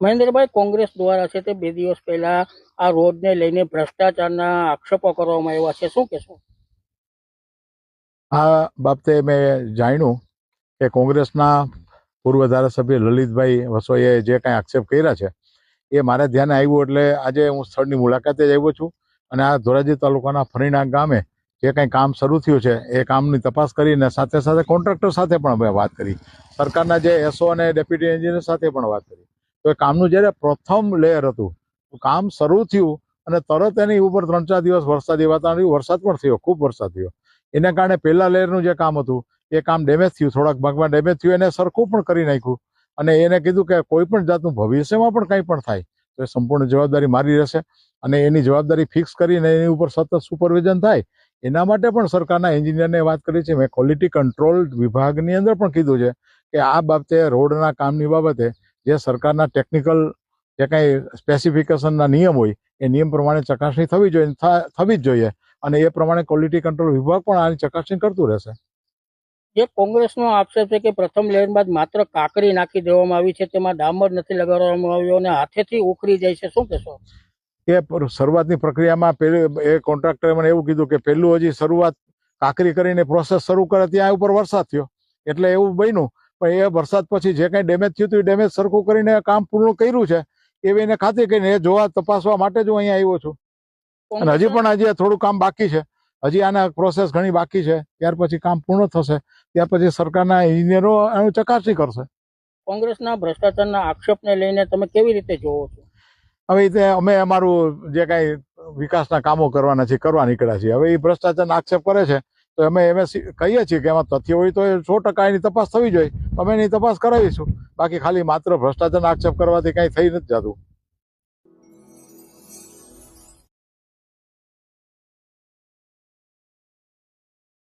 મહેન્દ્રભાઈ, કોંગ્રેસ દ્વારા છે તે 2 દિવસ પહેલા આ રોડને લઈને ભ્રષ્ટાચારના આક્ષેપો કરવામાં આવ્યા છે, શું કહેશો? આ બાબતે મેં જાણ્યું કે કોંગ્રેસના પૂર્વ ધારાસભ્ય લલિતભાઈ વસોઈએ જે કાંઈ આક્ષેપ કર્યા છે એ મારા ધ્યાને આવ્યું, એટલે આજે હું સ્થળની મુલાકાતે જ આવ્યો છું અને આ ધોરાજી તાલુકાના ફરીણા ગામે જે કાંઈ કામ શરૂ થયું છે એ કામની તપાસ કરીને સાથે સાથે કોન્ટ્રાક્ટર સાથે પણ મેં વાત કરી, સરકારના જે એસઓ અને ડેપ્યુટી એન્જિનિયર સાથે પણ વાત કરી. તો એ કામનું જ્યારે પ્રથમ લેયર હતું, કામ શરૂ થયું અને તરત એની ઉપર 3-4 દિવસ વરસાદી વાતાવરણ, વરસાદ પણ થયો, ખૂબ વરસાદ થયો. એના કારણે પહેલા લેયરનું જે કામ હતું એ કામ ડેમેજ થયું, થોડાક ભાગમાં ડેમેજ થયું, એને સરખું પણ કરી નાખ્યું અને એને કીધું કે કોઈ પણ જાતનું ભવિષ્યમાં પણ કંઈ પણ થાય તો એ સંપૂર્ણ જવાબદારી મારી રહેશે અને એની જવાબદારી ફિક્સ કરીને એની ઉપર સતત સુપરવિઝન થાય એના માટે પણ સરકારના એન્જિનિયરને વાત કરી છે. મેં ક્વોલિટી કંટ્રોલ વિભાગની અંદર પણ કીધું છે કે આ બાબતે રોડના કામની બાબતે જે સરકારના ટેકનિકલ જે કાંઈ સ્પેસિફિકેશનના નિયમ હોય એ નિયમ પ્રમાણે ચકાસણી થવી જ જોઈએ અને એ પ્રમાણે ક્વોલિટી કંટ્રોલ વિભાગ પણ આની ચકાસણી કરતું રહેશે. જે કોંગ્રેસનો આક્ષેપ છે કે પ્રથમ લેયર બાદ માત્ર કાંકરી નાખી દેવામાં આવી છે, તેમાં ડામર નથી લગાડવામાં આવ્યો અને હાથેથી ઉખડી જાય છે, શું કહેશો? એ શરૂઆતની પ્રક્રિયામાં એ કોન્ટ્રાક્ટરે મને એવું કીધું કે પહેલું હજી શરૂઆત કાંકરી કરીને પ્રોસેસ શરૂ કરે ત્યાં ઉપર વરસાદ થયો એટલે એવું બન્યું, પણ એ વરસાદ પછી જે કાંઈ ડેમેજ થયું હતું એ ડેમેજ સરખું કરીને કામ પૂર્ણ કર્યું છે એવી એને ખાતરી કરીને એ જોવા તપાસવા માટે જ હું અહીંયા આવ્યો છું. અને હજી થોડું કામ બાકી છે, હજી આના પ્રોસેસ ઘણી બાકી છે, ત્યાર પછી કામ પૂર્ણ થશે, ત્યાર પછી સરકારના એન્જિનિયરો એનું ચકાસણી કરશે. કોંગ્રેસના ભ્રષ્ટાચારના આક્ષેપને લઈને તમે કેવી રીતે જોવો છો? હવે અમે અમારું જે કાંઈ વિકાસના કામો કરવાના છે કરવા નીકળ્યા છીએ. હવે એ ભ્રષ્ટાચારના આક્ષેપ કરે છે તો અમે કહીએ છીએ કે એમાં તથ્ય હોય તો એ 100% એની તપાસ થવી જોઈએ, અમે એની તપાસ કરાવીશું. બાકી ખાલી માત્ર ભ્રષ્ટાચારના આક્ષેપ કરવાથી કાંઈ થઈ નથી જતું.